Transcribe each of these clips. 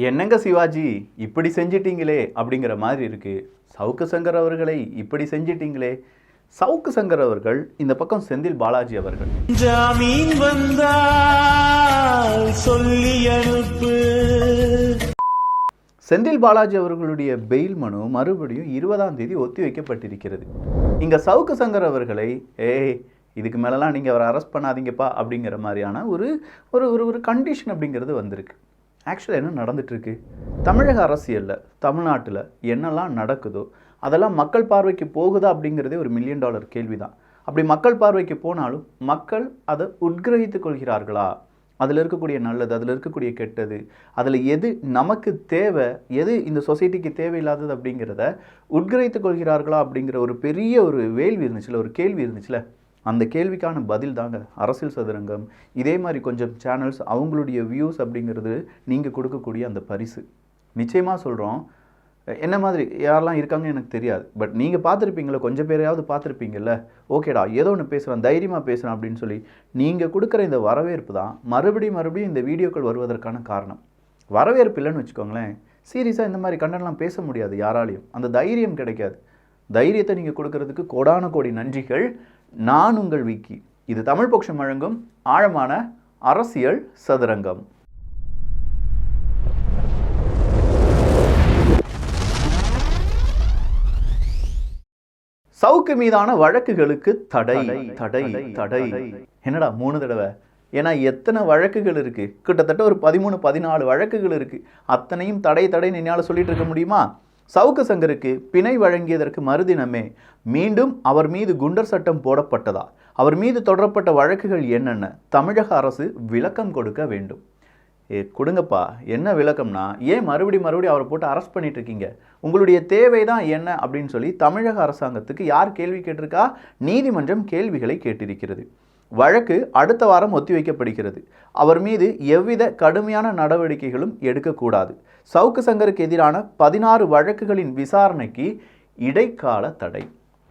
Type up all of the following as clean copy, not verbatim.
என்னங்க சிவாஜி இப்படி செஞ்சிட்டீங்களே அப்படிங்கிற மாதிரி இருக்கு. சவுக்கு சங்கர் அவர்களை இப்படி செஞ்சிட்டீங்களே. சவுக்கு சங்கர் அவர்கள், இந்த பக்கம் செந்தில் பாலாஜி அவர்கள். ஜாமீன் வந்தால் சொல்லி அனுப்பு. செந்தில் பாலாஜி அவர்களுடைய பெயில் மனு மறுபடியும் 20ஆம் தேதி ஒத்தி வைக்கப்பட்டிருக்கிறது. இங்க சவுக்கு சங்கர் அவர்களை இதுக்கு மேலலாம் நீங்க அவரை அரெஸ்ட் பண்ணாதீங்கப்பா அப்படிங்கிற மாதிரியான ஒரு ஒரு ஒரு கண்டிஷன் அப்படிங்கிறது வந்திருக்கு. ஆக்சுவலாக என்ன நடந்துட்டுருக்கு, தமிழக அரசியலில் தமிழ்நாட்டில் என்னெல்லாம் நடக்குதோ அதெல்லாம் மக்கள் பார்வைக்கு போகுதா அப்படிங்கிறதே ஒரு $1 மில்லியன் கேள்வி தான். அப்படி மக்கள் பார்வைக்கு போனாலும் மக்கள் அதை உட்கிரகித்து கொள்கிறார்களா, அதில் இருக்கக்கூடிய நல்லது, அதில் இருக்கக்கூடிய கெட்டது, அதில் எது நமக்கு தேவை, எது இந்த சொசைட்டிக்கு தேவையில்லாதது அப்படிங்கிறத உட்கிரகித்து கொள்கிறார்களா அப்படிங்கிற ஒரு பெரிய ஒரு வேள்வி இருந்துச்சுல, ஒரு கேள்வி இருந்துச்சுல. அந்த கேள்விக்கான பதில் தாங்க அரசியல் சதுரங்கம். இதே மாதிரி கொஞ்சம் சேனல்ஸ் அவங்களுடைய வியூஸ் அப்படிங்கிறது நீங்கள் கொடுக்கக்கூடிய அந்த பரிசு. நிச்சயமாக சொல்கிறோம், என்ன மாதிரி யாரெல்லாம் இருக்காங்கன்னு எனக்கு தெரியாது, பட் நீங்கள் பார்த்துருப்பீங்களா, கொஞ்சம் பேரையாவது பார்த்துருப்பீங்கல்ல. ஓகேடா ஏதோ ஒன்று பேசுகிறேன், தைரியமாக பேசுகிறேன் அப்படின்னு சொல்லி நீங்கள் கொடுக்குற இந்த வரவேற்பு தான் மறுபடியும் இந்த வீடியோக்கள் வருவதற்கான காரணம். வரவேற்பு இல்லைன்னு வச்சுக்கோங்களேன், சீரியஸாக இந்த மாதிரி கண்டென்ட்லாம் பேச முடியாது யாராலையும், அந்த தைரியம் கிடைக்காது. தைரியத்தை நீங்கள் கொடுக்கறதுக்கு கோடான கோடி நன்றிகள். நான் உங்கள் விக்கி. இது தமிழ் பொக்ஷம் வழங்கும் ஆழமான அரசியல் சதுரங்கம். சவுக்கு மீதான வழக்குகளுக்கு தடை தடை தடை. என்னடா 3 தடவை? ஏன்னா எத்தனை வழக்குகள் இருக்கு, கிட்டத்தட்ட ஒரு 13-14 வழக்குகள் இருக்கு. அத்தனையும் தடை தடை என்னால் சொல்லிட்டு இருக்க முடியுமா? சவுக்கு சங்கருக்கு பிணை வழங்கியதற்கு மறுதினமே மீண்டும் அவர் மீது குண்டர் சட்டம் போடப்பட்டதா, அவர் மீது தொடரப்பட்ட வழக்குகள் என்னென்ன, தமிழக அரசு விளக்கம் கொடுக்க வேண்டும். கொடுங்கப்பா, என்ன விளக்கம்னா, ஏன் மறுபடியும் அவரை போட்டு அரெஸ்ட் பண்ணிட்டு இருக்கீங்க, உங்களுடைய தேவை தான் என்ன அப்படின்னு சொல்லி தமிழக அரசாங்கத்துக்கு யார் கேள்வி கேட்டிருக்கா? நீதிமன்றம் கேள்விகளை கேட்டிருக்கிறது. வழக்கு அடுத்த வாரம் ஒத்திவைக்கப்படுகிறது. அவர் மீது எவ்வித கடுமையான நடவடிக்கைகளும் எடுக்கக்கூடாது. சவுக்கு சங்கருக்கு எதிரான 16 வழக்குகளின் விசாரணைக்கு இடைக்கால தடை.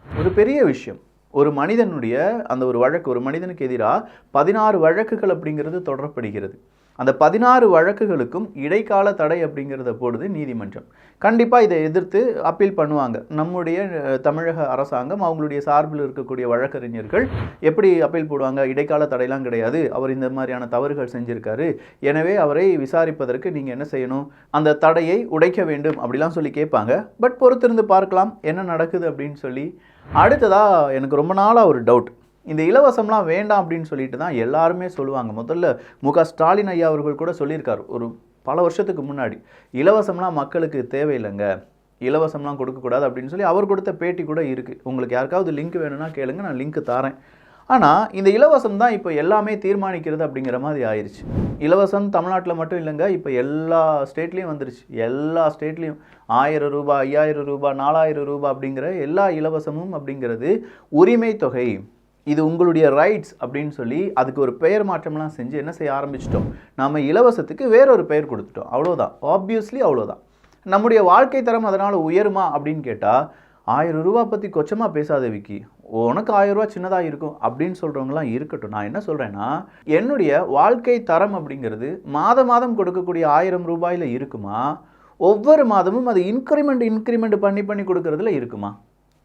ஒரு பெரிய விஷயம். ஒரு மனிதனுடைய அந்த ஒரு வழக்கு, ஒரு மனிதனுக்கு எதிராக 16 வழக்குகள் அப்படிங்கிறது தொடரப்படுகிறது. அந்த 16 வழக்குகளுக்கும் இடைக்கால தடை அப்படிங்கிறத போடுது நீதிமன்றம். கண்டிப்பாக இதை எதிர்த்து அப்பீல் பண்ணுவாங்க நம்முடைய தமிழக அரசாங்கம். அவங்களுடைய சார்பில் இருக்கக்கூடிய வழக்கறிஞர்கள் எப்படி அப்பீல் போடுவாங்க? இடைக்கால தடையெல்லாம் கிடையாது, அவர் இந்த மாதிரியான தவறுகள் செஞ்சுருக்காரு, எனவே அவரை விசாரிப்பதற்கு நீங்கள் என்ன செய்யணும், அந்த தடையை உடைக்க வேண்டும் அப்படிலாம் சொல்லி கேட்பாங்க. பட் பொறுத்திருந்து பார்க்கலாம் என்ன நடக்குது அப்படின்னு சொல்லி. அடுத்ததாக எனக்கு ரொம்ப நாளாக ஒரு டவுட், இந்த இலவசம்லாம் வேண்டாம் அப்படின்னு சொல்லிட்டு தான் எல்லாருமே சொல்லுவாங்க. முதல்ல முக ஸ்டாலின் ஐயா அவர்கள் கூட சொல்லியிருக்கார் ஒரு பல வருஷத்துக்கு முன்னாடி, இலவசம்லாம் மக்களுக்கு தேவையில்லைங்க, இலவசம்லாம் கொடுக்கக்கூடாது அப்படின்னு சொல்லி அவர் கொடுத்த பேட்டி கூட இருக்குது. உங்களுக்கு யாருக்காவது லிங்க் வேணும்னா கேளுங்க, நான் லிங்க் தரேன். ஆனால் இந்த இலவசம் தான் இப்போ எல்லாமே தீர்மானிக்கிறது அப்படிங்கிற மாதிரி ஆயிடுச்சு. இலவசம் தமிழ்நாட்டில் மட்டும் இல்லைங்க, இப்போ எல்லா ஸ்டேட்லேயும் வந்துருச்சு. எல்லா ஸ்டேட்லேயும் 1000 ரூபாய், 5000 ரூபாய், 4000 ரூபாய் அப்படிங்கிற எல்லா இலவசமும் அப்படிங்கிறது உரிமை தொகை, இது உங்களுடைய ரைட்ஸ் அப்படின்னு சொல்லி அதுக்கு ஒரு பெயர் மாற்றம்லாம் செஞ்சு என்ன செய்ய ஆரம்பிச்சிட்டோம், நம்ம இலவசத்துக்கு வேறொரு பெயர் கொடுத்துட்டோம். அவ்வளோதான், ஆப்வியஸ்லி அவ்வளோதான். நம்முடைய வாழ்க்கை தரம் அதனால் உயருமா அப்படின்னு கேட்டால், 1000 ரூபா பற்றி கொச்சமாக பேசாத விக்கி, உனக்கு 1000 ரூபா சின்னதாக இருக்கும் அப்படின்னு சொல்கிறவங்களாம் இருக்கட்டும். நான் என்ன சொல்கிறேன்னா, என்னுடைய வாழ்க்கை தரம் அப்படிங்கிறது மாதம் கொடுக்கக்கூடிய 1000 ரூபாயில் இருக்குமா, ஒவ்வொரு மாதமும் அது இன்க்ரிமெண்ட் பண்ணி கொடுக்கறதுல இருக்குமா?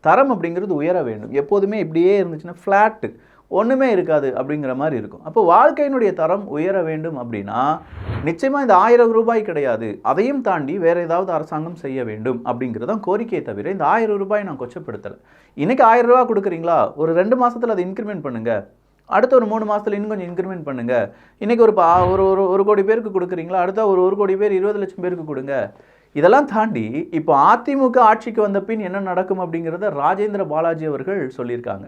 தரம் அப்படிங்கிறது உயர வேண்டும். எப்போதுமே இப்படியே இருந்துச்சுன்னா ஃப்ளாட்டு ஒன்றுமே இருக்காது அப்படிங்கிற மாதிரி இருக்கும். அப்போ வாழ்க்கையினுடைய தரம் உயர வேண்டும் அப்படின்னா நிச்சயமாக இந்த 1000 ரூபாய் கிடையாது, அதையும் தாண்டி வேறு ஏதாவது அரசாங்கம் செய்ய வேண்டும் அப்படிங்கிறது தான் கோரிக்கையை தவிர இந்த 1000 ரூபாய் நான் கொச்சப்படுத்தலை. இன்றைக்கி 1000 ரூபா கொடுக்குறீங்களா, ஒரு 2 மாதத்தில் அதை இன்க்ரிமெண்ட் பண்ணுங்கள், அடுத்த ஒரு 3 மாதத்தில் இன்னும் கொஞ்சம் இன்க்ரிமெண்ட் பண்ணுங்கள். இன்றைக்கி ஒரு கோடி பேருக்கு கொடுக்குறீங்களா, அடுத்த ஒரு கோடி பேர் 20 லட்சம் பேருக்கு கொடுங்க. இதெல்லாம் தாண்டி இப்போ அதிமுக ஆட்சிக்கு வந்த பின் என்ன நடக்கும் அப்படிங்கிறத ராஜேந்திர பாலாஜி அவர்கள் சொல்லியிருக்காங்க.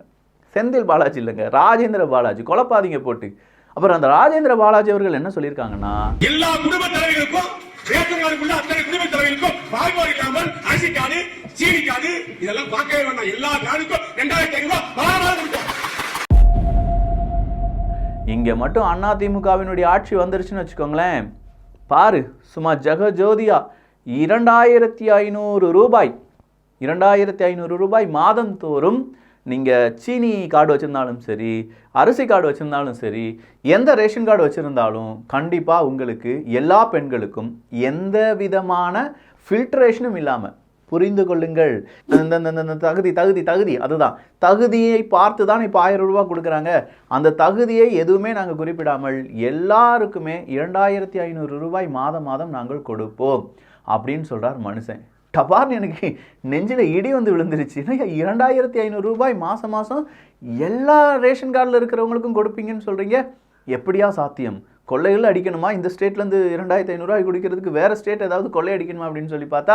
செந்தில் பாலாஜி இல்லைங்க, ராஜேந்திர பாலாஜி, குழப்பாதீங்க போட்டு. அப்புறம் அந்த ராஜேந்திர பாலாஜி அவர்கள் என்ன சொல்லியிருக்காங்கன்னா, எல்லா குடும்ப தலைவர்களுக்கும் ரேஷன் கார்டுக்குள்ள அத்தனை குடும்ப தலைவர்களுக்கும் பால்வாடி இல்லாமல் அரிசி கார்டு, சீனி கார்டு இதெல்லாம் பார்க்கவே வேண்டாம், எல்லா கார்டுக்கும் 2500 ரூபாய். இங்கே மட்டும் அதிமுகவினுடைய ஆட்சி வந்துருச்சுன்னு வச்சுக்கோங்களேன், பாரு சும்மா ஜெகஜோதியா 2500 ரூபாய் 2500 ரூபாய் மாதம் தோறும் நீங்கள் சீனி கார்டு வச்சுருந்தாலும் சரி, அரிசி கார்டு வச்சுருந்தாலும் சரி, எந்த ரேஷன் கார்டு வச்சுருந்தாலும் கண்டிப்பாக உங்களுக்கு எல்லா பெண்களுக்கும் எந்த விதமான ஃபில்ட்ரேஷனும் இல்லாமல், புரிந்து கொள்ளுங்கள், இந்த தகுதி தகுதி தகுதி அதுதான் தகுதியை பார்த்து தான் இப்போ 1000 ரூபா கொடுக்குறாங்க. அந்த தகுதியை எதுவுமே நாங்கள் குறிப்பிடாமல் எல்லாருக்குமே 2500 ரூபாய் மாதம் மாதம் நாங்கள் கொடுப்போம் அப்படின்னு சொல்கிறார் மனுஷன். டபார்னு எனக்கு நெஞ்சில் இடி வந்து விழுந்துருச்சு. 2500 ரூபாய் மாதம் மாதம் எல்லா ரேஷன் கார்டில் இருக்கிறவங்களுக்கும் கொடுப்பீங்கன்னு சொல்கிறீங்க, எப்படியா சாத்தியம்? கொள்ளைகள் அடிக்கணுமா? இந்த ஸ்டேட்லேருந்து 2500 ரூபாய் குடிக்கிறதுக்கு வேறு ஸ்டேட் ஏதாவது கொள்ளை அடிக்கணுமா அப்படின்னு சொல்லி பார்த்தா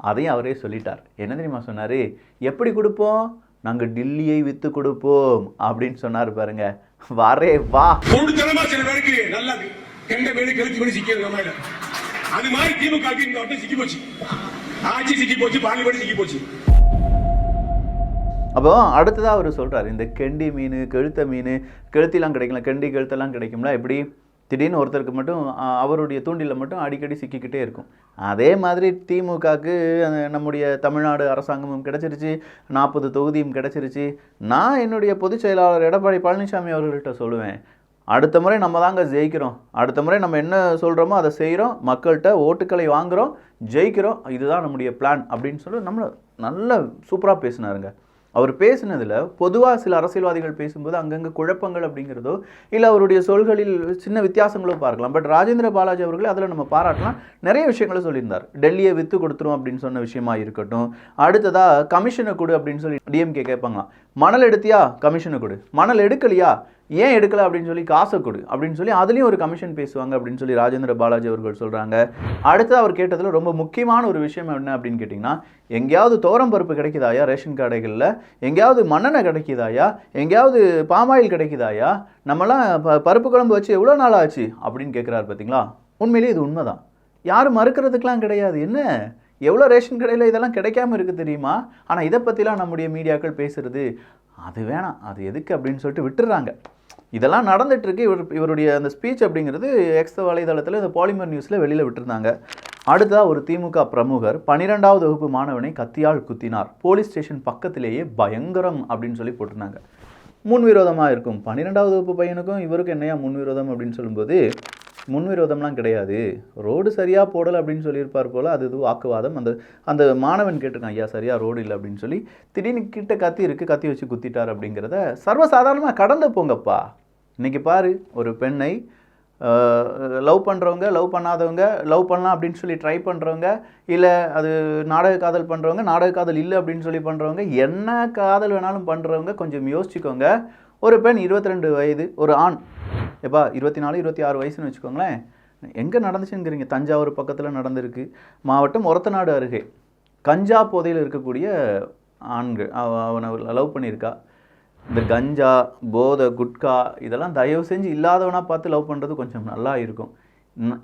அதையும் அவரே சொல்லிட்டார். என்ன தெரியுமா சொன்னார்? எப்படி கொடுப்போம்? நாங்கள் டில்லியை விற்று கொடுப்போம் அப்படின்னு சொன்னார் பாருங்க. வரே வா. சில பேருக்கு நல்லா கெண்ட மேலே கழிச்சு பண்ணி சிக்கிறது. அது மாதிரி திமுக இந்த வட்டம் சிக்கி போச்சு, ஆட்சி சிக்கி போச்சு, பார்லிமெண்ட் சிக்கி போச்சு. அப்போ அடுத்ததாக அவர் சொல்கிறார், இந்த கெண்டி மீன், கெழுத்த மீன், கெழுத்திலாம் கிடைக்கல, கெண்டி கெழுத்தெல்லாம் கிடைக்கும்ல, எப்படி திடீர்னு ஒருத்தருக்கு மட்டும் அவருடைய தூண்டில் மட்டும் அடிக்கடி சிக்கிக்கிட்டே இருக்கும். அதே மாதிரி திமுகவுக்கு நம்முடைய தமிழ்நாடு அரசாங்கமும் கிடச்சிருச்சு, 40 தொகுதியும் கிடச்சிருச்சு. நான் என்னுடைய பொதுச் செயலாளர் எடப்பாடி பழனிசாமி அவர்கள்ட்ட சொல்லுவேன், அடுத்த முறை நம்ம தாங்க ஜெயிக்கிறோம், அடுத்த முறை நம்ம என்ன சொல்கிறோமோ அதை செய்கிறோம், மக்கள்கிட்ட ஓட்டுக்களை வாங்குகிறோம், ஜெயிக்கிறோம், இதுதான் நம்முடைய பிளான் அப்படின்னு சொல்லி நம்மளை நல்லா சூப்பராக பேசினாருங்க. அவர் பேசினதில் பொதுவாக சில அரசியல்வாதிகள் பேசும்போது அங்கங்கே குழப்பங்கள் அப்படிங்கிறதோ இல்லை அவருடைய சொல்களில் சின்ன வித்தியாசங்களோ பார்க்கலாம். பட் ராஜேந்திர பாலாஜி அவர்களே அதில் நம்ம பாராட்டலாம், நிறைய விஷயங்களை சொல்லியிருந்தார். டெல்லியை விற்று கொடுத்துரும் அப்படின்னு சொன்ன விஷயமா இருக்கட்டும். அடுத்ததாக கமிஷனை கொடு அப்படின்னு சொல்லி டிஎம்கே கேட்பாங்களாம். மணல் எடுத்தியா? கமிஷனை கொடு. மணல் எடுக்கலையா? ஏன் எடுக்கலை அப்படின்னு சொல்லி காசை கொடு அப்படின்னு சொல்லி அதுலேயும் ஒரு கமிஷன் பேசுவாங்க அப்படின்னு சொல்லி ராஜேந்திர பாலாஜி அவர்கள் சொல்கிறாங்க. அடுத்து அவர் கேட்டதில் ரொம்ப முக்கியமான ஒரு விஷயம் என்ன அப்படின்னு கேட்டிங்கன்னா, எங்கேயாவது தோரம் பருப்பு கிடைக்குதாயா ரேஷன் கடைகளில்? எங்கேயாவது மண்ணெண்ணெய் கிடைக்குதாயா? எங்கேயாவது பாமாயில் கிடைக்குதாயா? நம்மலாம் பருப்பு குழம்பு வச்சு எவ்வளோ நாள் ஆச்சு அப்படின்னு கேட்குறாரு. பார்த்தீங்களா, உண்மையிலேயே இது உண்மைதான், யாரும் மறுக்கிறதுக்கெலாம் கிடையாது. என்ன எவ்வளோ ரேஷன் கடையில் இதெல்லாம் கிடைக்காம இருக்குது தெரியுமா? ஆனால் இதை பற்றிலாம் நம்முடைய மீடியாக்கள் பேசுகிறது அது வேணாம், அது எதுக்கு அப்படின்னு சொல்லிட்டு விட்டுடுறாங்க. இதெல்லாம் நடந்துகிட்ருக்கு. இவருடைய அந்த ஸ்பீச் அப்படிங்கிறது எக்ஸ் வலைதளத்தில் இந்த பாலிமர் நியூஸில் வெளியில் விட்டுருந்தாங்க. அடுத்ததாக ஒரு திமுக பிரமுகர் 12வது வகுப்பு மாணவனை கத்தியால் குத்தினார், போலீஸ் ஸ்டேஷன் பக்கத்திலேயே பயங்கரம் அப்படின்னு சொல்லி போட்டிருந்தாங்க. முன்விரோதமாக இருக்கும். 12வது வகுப்பு பையனுக்கும் இவருக்கும் என்னையா முன்விரோதம் அப்படின்னு சொல்லும்போது, முன்விரோதம்லாம் கிடையாது, ரோடு சரியாக போடலை அப்படின்னு சொல்லியிருப்பார் போல், அது இது வாக்குவாதம். அந்த மாணவன் கேட்டிருக்கான், ஐயா சரியாக ரோடு இல்லை அப்படின்னு சொல்லி, திடீர்னு கிட்ட கத்தி இருக்குது, கத்தி வச்சு குத்திட்டார் அப்படிங்கிறத சர்வசாதாரணமாக கடந்து போங்கப்பா. இன்றைக்கி பாரு, ஒரு பெண்ணை லவ் பண்ணுறவங்க, லவ் பண்ணாதவங்க, லவ் பண்ணலாம் அப்படின்னு சொல்லி ட்ரை பண்ணுறவங்க, இல்லை அது நாடக காதல் பண்ணுறவங்க, நாடக காதல் இல்லை அப்படின்னு சொல்லி பண்ணுறவங்க, என்ன காதல் வேணாலும் பண்ணுறவங்க கொஞ்சம் யோசிச்சுக்கோங்க. ஒரு பெண் 22 வயது, ஒரு ஆண் எப்பா 24 26 வயசுன்னு வச்சுக்கோங்களேன். எங்கே நடந்துச்சுங்கிறீங்க? தஞ்சாவூர் பக்கத்தில் நடந்திருக்கு. மாவட்டம் ஒரத்தநாடு அருகே கஞ்சா போதையில் இருக்கக்கூடிய ஆண்கள் அவனை லவ் பண்ணியிருக்கா. இந்த கஞ்சா, போதை, குட்கா இதெல்லாம் தயவு செஞ்சு இல்லாதவனாக பார்த்து லவ் பண்ணுறது கொஞ்சம் நல்லா இருக்கும்.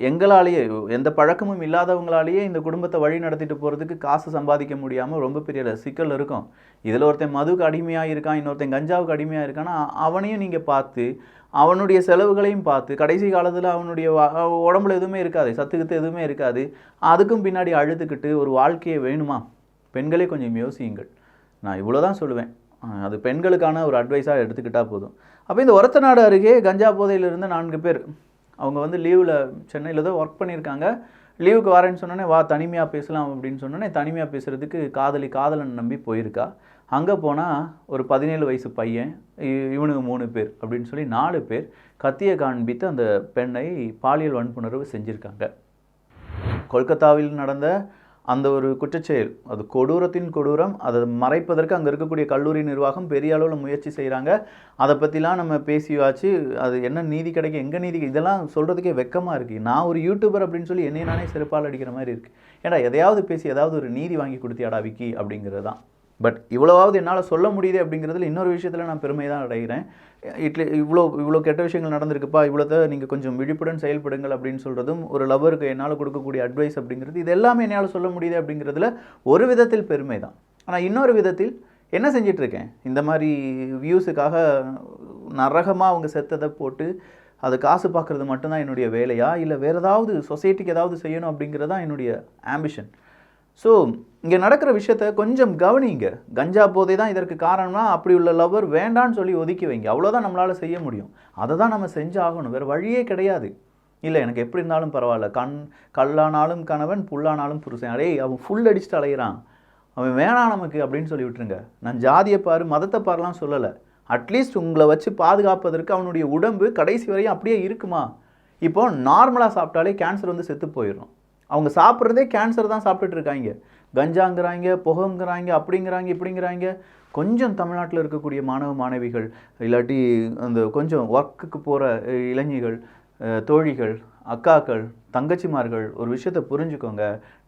எங்களாலேயே எந்த பழக்கமும் இல்லாதவங்களாலேயே இந்த குடும்பத்தை வழி நடத்திட்டு போகிறதுக்கு காசு சம்பாதிக்க முடியாமல் ரொம்ப பெரிய சிக்கல் இருக்கும். இதில் ஒருத்தன் மதுவுக்கு அடிமையாக இருக்கான், இன்னொருத்தன் கஞ்சாவுக்கு அடிமையாக இருக்கான்னா அவனையும் நீங்கள் பார்த்து அவனுடைய செலவுகளையும் பார்த்து கடைசி காலத்தில் அவனுடைய உடம்புல எதுவுமே இருக்காது, சத்துக்கிட்டு எதுவுமே இருக்காது, அதுக்கும் பின்னாடி அழுதுகிட்டு ஒரு வாழ்க்கையை வேணுமா? பெண்களே கொஞ்சம் யோசியுங்கள். நான் இவ்வளோ தான் சொல்லுவேன். அது பெண்களுக்கான ஒரு அட்வைஸாக எடுத்துக்கிட்டால் போதும். அப்போ இந்த ஒரத்தநாடு அருகே கஞ்சா போதையில் இருந்த 4 பேர் அவங்க வந்து லீவில் சென்னையில் தான் ஒர்க் பண்ணியிருக்காங்க. லீவுக்கு வரேன்னு சொன்னோன்னே வா தனிமையாக பேசலாம் அப்படின்னு சொன்னோன்னே தனிமையாக பேசுகிறதுக்கு காதலன் நம்பி போயிருக்கா. அங்கே போனால் ஒரு 17 வயசு பையன், இவனுக்கு 3 பேர் அப்படின்னு சொல்லி 4 பேர் கத்தியை காண்பித்து அந்த பெண்ணை பாலியல் வன்புணர்வு செஞ்சுருக்காங்க. கொல்கத்தாவில் நடந்த அந்த ஒரு குற்றச்செயல், அது கொடூரத்தின் கொடூரம். அதை மறைப்பதற்கு அங்கே இருக்கக்கூடிய கல்லூரி நிர்வாகம் பெரிய அளவில் முயற்சி செய்கிறாங்க. அதை பற்றிலாம் நம்ம பேசியாச்சு. அது என்ன நீதி கிடைக்கும், எங்கே நீதி, இதெல்லாம் சொல்கிறதுக்கே வெக்கமாக இருக்குது. நான் ஒரு யூடியூபர் அப்படின்னு சொல்லி என்னை நானே செருப்பால் அடிக்கிற மாதிரி இருக்குது. ஏன்னா எதையாவது பேசி ஏதாவது ஒரு நீதி வாங்கி கொடுத்தியாடா விக்கி அப்படிங்கிறது தான். பட் இவ்வளவாவது என்னால் சொல்ல முடியுது அப்படிங்கிறதுல இன்னொரு விஷயத்தில் நான் பெருமை தான் அடைகிறேன். இவ்வளோ கெட்ட விஷயங்கள் நடந்திருக்குப்பா, இவ்வளோத நீங்கள் கொஞ்சம் விழிப்புடன் செயல்படுங்கள் அப்படின்னு சொல்கிறதும், ஒரு லவருக்கு என்னால் கொடுக்கக்கூடிய அட்வைஸ் அப்படிங்கிறது, இது எல்லாமே என்னால் சொல்ல முடியுது அப்படிங்கிறதுல ஒரு விதத்தில் பெருமை தான். ஆனால் இன்னொரு விதத்தில் என்ன செஞ்சிட்ருக்கேன், இந்த மாதிரி வியூஸுக்காக நரகமாக அவங்க செத்ததை போட்டு அது காசு பார்க்குறது மட்டும்தான் என்னுடைய வேலையா, இல்லை வேறு ஏதாவது சொசைட்டிக்கு ஏதாவது செய்யணும் அப்படிங்கிறது தான் என்னுடைய ஆம்பிஷன். ஸோ இங்கே நடக்கிற விஷயத்த கொஞ்சம் கவனிங்க. கஞ்சா போதை தான் இதற்கு காரணம்னா அப்படி உள்ள லவ்வர் வேண்டான்னு சொல்லி ஒதுக்கி வைங்க. அவ்வளோதான் நம்மளால் செய்ய முடியும். அதை தான் நம்ம செஞ்சாகணும், வேறு வழியே கிடையாது. இல்லை எனக்கு எப்படி இருந்தாலும் பரவாயில்ல, கல்லானாலும் கணவன் புல்லானாலும் புருஷன், அடே அவன் ஃபுல் அடிச்சுட்டு அலைகிறான், அவன் வேணாம் நமக்கு அப்படின்னு சொல்லி விட்டுருங்க. நான் ஜாதியை பாரு மதத்தை பாருலாம் சொல்லலை. அட்லீஸ்ட் உங்களை வச்சு பாதுகாப்பதற்கு அவனுடைய உடம்பு கடைசி வரையும் அப்படியே இருக்குமா? இப்போ நார்மலாக சாப்பிட்டாலே கேன்சர் வந்து செத்து போயிடும். அவங்க சாப்பிட்றதே கேன்சர் தான் சாப்பிட்டுட்டு இருக்காங்க. கஞ்சாங்கிறாங்க, புகைங்கிறாங்க, அப்படிங்கிறாங்க, இப்படிங்கிறாங்க. கொஞ்சம் தமிழ்நாட்டில் இருக்கக்கூடிய மாணவ மாணவிகள் இல்லாட்டி அந்த கொஞ்சம் ஒர்க்குக்கு போகிற இளைஞர்கள், தோழிகள், அக்காக்கள், தங்கச்சிமார்கள் ஒரு விஷயத்தை புரிஞ்சுக்கோங்க.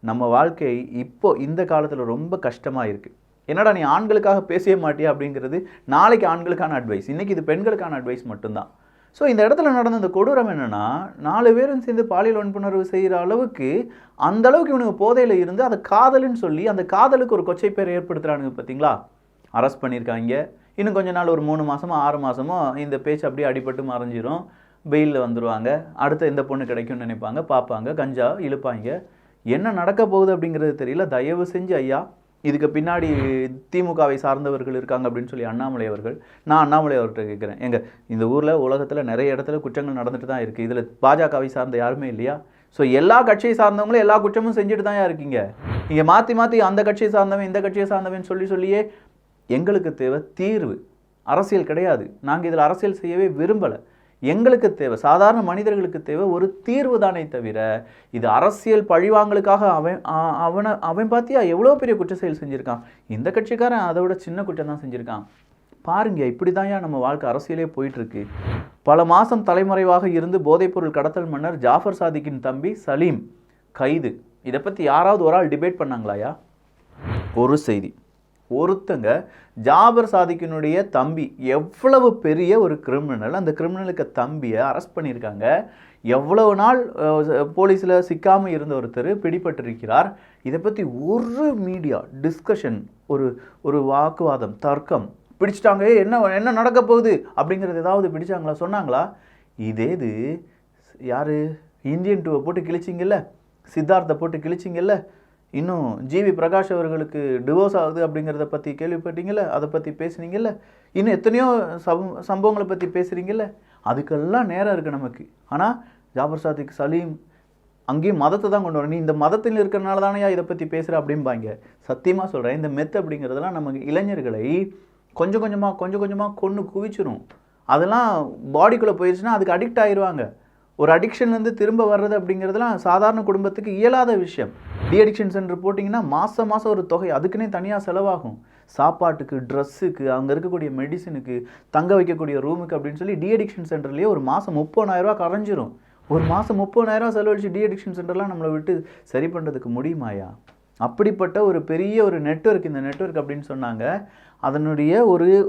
நம்ம வாழ்க்கை இப்போ இந்த காலத்தில் ரொம்ப கஷ்டமாக இருக்குது. என்னடா நீ ஆண்களுக்காக பேசவே மாட்டியா அப்படிங்கிறது நாளைக்கு ஆண்களுக்கான அட்வைஸ், இன்றைக்கி இது பெண்களுக்கான அட்வைஸ் மட்டும்தான். ஸோ இந்த இடத்துல நடந்த இந்த கொடூரம் என்னென்னா, 4 பேரும் சேர்ந்து பாலியல் வன்புணர்வு செய்கிற அளவுக்கு அந்த அளவுக்கு இவனுக்கு போதையில் இருந்து அதை காதல்னு சொல்லி அந்த காதலுக்கு ஒரு கொச்சை பேர் ஏற்படுத்துகிறானுங்க. பார்த்தீங்களா? அரெஸ்ட் பண்ணியிருக்காங்க. இன்னும் கொஞ்ச நாள் ஒரு 3 மாதமோ 6 மாதமோ இந்த பேச்சு அப்படியே அடிபட்டு மறைஞ்சிரும். வெயிலில் வந்துடுவாங்க. அடுத்த எந்த பொண்ணு கிடைக்கும்னு நினைப்பாங்க, பார்ப்பாங்க, கஞ்சா இழுப்பாங்க. என்ன நடக்க போகுது அப்படிங்கிறது தெரியல. தயவு செஞ்சு ஐயா, இதுக்கு பின்னாடி திமுகவை சார்ந்தவர்கள் இருக்காங்க அப்படின்னு சொல்லி அண்ணாமலை அவர்கள், நான் அண்ணாமலை அவர்கிட்ட கேட்குறேன், எங்க இந்த ஊரில் உலகத்தில் நிறைய இடத்துல குற்றங்கள் நடந்துட்டு தான் இருக்குது, இதில் பாஜகவை சார்ந்த யாருமே இல்லையா? ஸோ எல்லா கட்சியை சார்ந்தவங்களும் எல்லா குற்றமும் செஞ்சுட்டு தான் இருக்கீங்க. இங்கே மாற்றி அந்த கட்சியை சார்ந்தவன் இந்த கட்சியை சார்ந்தவன் சொல்லியே எங்களுக்கு தேவை தீர்வு, அரசியல் கிடையாது. நாங்கள் இதில் அரசியல் செய்யவே விரும்பலை. எங்களுக்கு தேவை, சாதாரண மனிதர்களுக்கு தேவை ஒரு தீர்வு தானே தவிர இது அரசியல் பழிவாங்களுக்காக அவன் பார்த்தியா எவ்வளோ பெரிய குற்ற செயல் செஞ்சுருக்கான், இந்த கட்சிக்காரன் அதை விட சின்ன குற்றம் தான் செஞ்சுருக்கான். பாருங்க, இப்படி தான் நம்ம வாழ்க்கை அரசியலே போயிட்டுருக்கு. பல மாதம் தலைமறைவாக இருந்து போதைப்பொருள் கடத்தல் மன்னர் ஜாஃபர் சாதிக்கின் தம்பி சலீம் கைது. இதை பற்றி யாராவது ஒரு ஆள் டிபேட் பண்ணாங்களாயா? ஒரு செய்தி, ஒருத்தங்க ஜாபர் சாதிக்கினுடைய தம்பி எவ்வளவு பெரிய ஒரு கிரிமினல், அந்த கிரிமினலுக்கு தம்பியை அரெஸ்ட் பண்ணியிருக்காங்க. எவ்வளவு நாள் போலீஸில் சிக்காமல் இருந்த ஒருத்தர் பிடிபட்டிருக்கிறார். இதை பற்றி ஒரு மீடியா டிஸ்கஷன், ஒரு வாக்குவாதம், தர்க்கம், பிடிச்சிட்டாங்க, என்ன நடக்க போகுது அப்படிங்கிறது ஏதாவது பிடிச்சாங்களா, சொன்னாங்களா? இது யார் இந்தியன் 2 போட்டு கிழிச்சிங்கல்ல, சித்தார்த்தை போட்டு கிழிச்சிங்கல்ல, இன்னும் ஜிவி பிரகாஷ் அவர்களுக்கு டிவோர்ஸ் ஆகுது அப்படிங்கிறத பற்றி கேள்விப்பட்டீங்கல்ல, அதை பற்றி பேசுனீங்கல்ல, இன்னும் எத்தனையோ சம்பவங்களை பற்றி பேசுகிறீங்கல்ல, அதுக்கெல்லாம் நேரம் இருக்குது நமக்கு. ஆனால் ஜாபர் சாதிக் சலீம் அங்கேயும் மதத்தை தான் கொண்டு வரணும். நீ இந்த மதத்தில் இருக்கிறனால தானே இதை பற்றி பேசுகிற அப்படிம்பாங்க. சத்தியமாக சொல்கிறேன், இந்த மெத்து அப்படிங்கிறதெல்லாம் நம்ம இளைஞர்களை கொஞ்சம் கொஞ்சமாக கொண்டு குவிச்சிரும். அதெல்லாம் பாடிக்குள்ளே போயிடுச்சுன்னா அதுக்கு அடிக்ட் ஆகிடுவாங்க. ஒரு அடிக்ஷன்லேருந்து திரும்ப வர்றது அப்படிங்கிறதுலாம் சாதாரண குடும்பத்துக்கு இயலாத விஷயம். அடிக்ஷன் சென்டர் போட்டிங்கன்னா மாதம் ஒரு தொகை அதுக்குன்னே தனியாக செலவாகும். சாப்பாட்டுக்கு, ட்ரெஸ்ஸுக்கு, அங்கே இருக்கக்கூடிய மெடிசனுக்கு, தங்க வைக்கக்கூடிய ரூமுக்கு அப்படின்னு சொல்லி அடிக்ஷன் சென்டர்லேயே ஒரு மாதம் 30,000 கரைஞ்சிரும். ஒரு மாதம் 30,000 செலவழிச்சு அடிக்ஷன் சென்டர்லாம் நம்மளை விட்டு சரி பண்ணுறதுக்கு முடியுமாயா? அப்படிப்பட்ட ஒரு பெரிய ஒரு நெட்வொர்க் இந்த நெட்வொர்க் அப்படின்னு சொன்னாங்க. அதனுடைய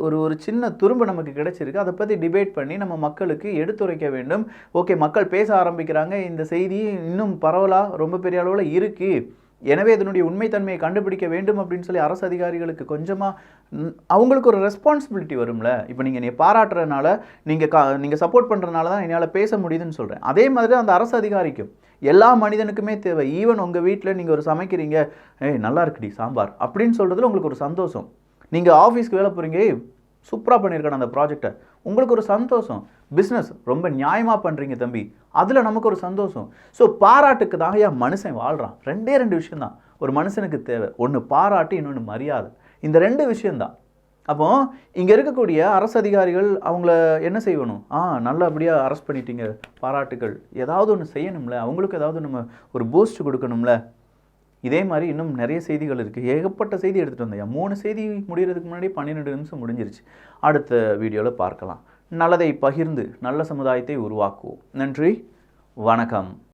ஒரு சின்ன துரும்பு நமக்கு கிடைச்சிருக்கு. அதை பற்றி டிபேட் பண்ணி நம்ம மக்களுக்கு எடுத்துரைக்க வேண்டும். ஓகே, மக்கள் பேச ஆரம்பிக்கிறாங்க, இந்த செய்தி இன்னும் பரவலாக ரொம்ப பெரிய அளவில் இருக்குது, எனவே இதனுடைய உண்மைத்தன்மையை கண்டுபிடிக்க வேண்டும் அப்படின்னு சொல்லி அரசு அதிகாரிகளுக்கு கொஞ்சமாக அவங்களுக்கு ஒரு ரெஸ்பான்சிபிலிட்டி வரும்ல. இப்போ நீங்கள் பாராட்டுறதுனால, நீங்கள் சப்போர்ட் பண்ணுறதுனால தான் என்னால் பேச முடியுதுன்னு சொல்கிறேன். அதே மாதிரி அந்த அரசு அதிகாரிக்கும் எல்லா மனிதனுக்குமே தேவை. ஈவன் உங்கள் வீட்டில் நீங்கள் ஒரு சமைக்கிறீங்க, நல்லா இருக்குடி சாம்பார் அப்படின்னு சொல்கிறதுல உங்களுக்கு ஒரு சந்தோஷம். நீங்கள் ஆஃபீஸ்க்கு வேலை போகிறீங்க, சூப்பராக பண்ணியிருக்கணும் அந்த ப்ராஜெக்டை, உங்களுக்கு ஒரு சந்தோஷம். பிஸ்னஸ் ரொம்ப நியாயமாக பண்ணுறீங்க தம்பி, அதில் நமக்கு ஒரு சந்தோஷம். ஸோ பாராட்டுக்கு தான் மனுஷன் வாழ்கிறான். 2 விஷயந்தான் ஒரு மனுஷனுக்கு தேவை, ஒன்று பாராட்டு, இன்னொன்று மரியாதை. இந்த 2 விஷயந்தான். அப்போ இங்கே இருக்கக்கூடிய அரசு அதிகாரிகள் அவங்கள என்ன செய்யணும்? நல்லபடியாக அரெஸ்ட் பண்ணிட்டீங்க, பாராட்டுகள், ஏதாவது ஒன்று செய்யணும்ல, அவங்களுக்கு ஏதாவது நம்ம ஒரு பூஸ்ட் கொடுக்கணும்ல. இதே மாதிரி இன்னும் நிறைய செய்திகள் இருக்குது. ஏகப்பட்ட செய்தி எடுத்துகிட்டு வந்தேன். 3 செய்தி முடிகிறதுக்கு முன்னாடி 12 நிமிஷம் முடிஞ்சிருச்சு. அடுத்த வீடியோவில் பார்க்கலாம். நல்லதை பகிர்ந்து நல்ல சமுதாயத்தை உருவாக்குவோம். நன்றி, வணக்கம்.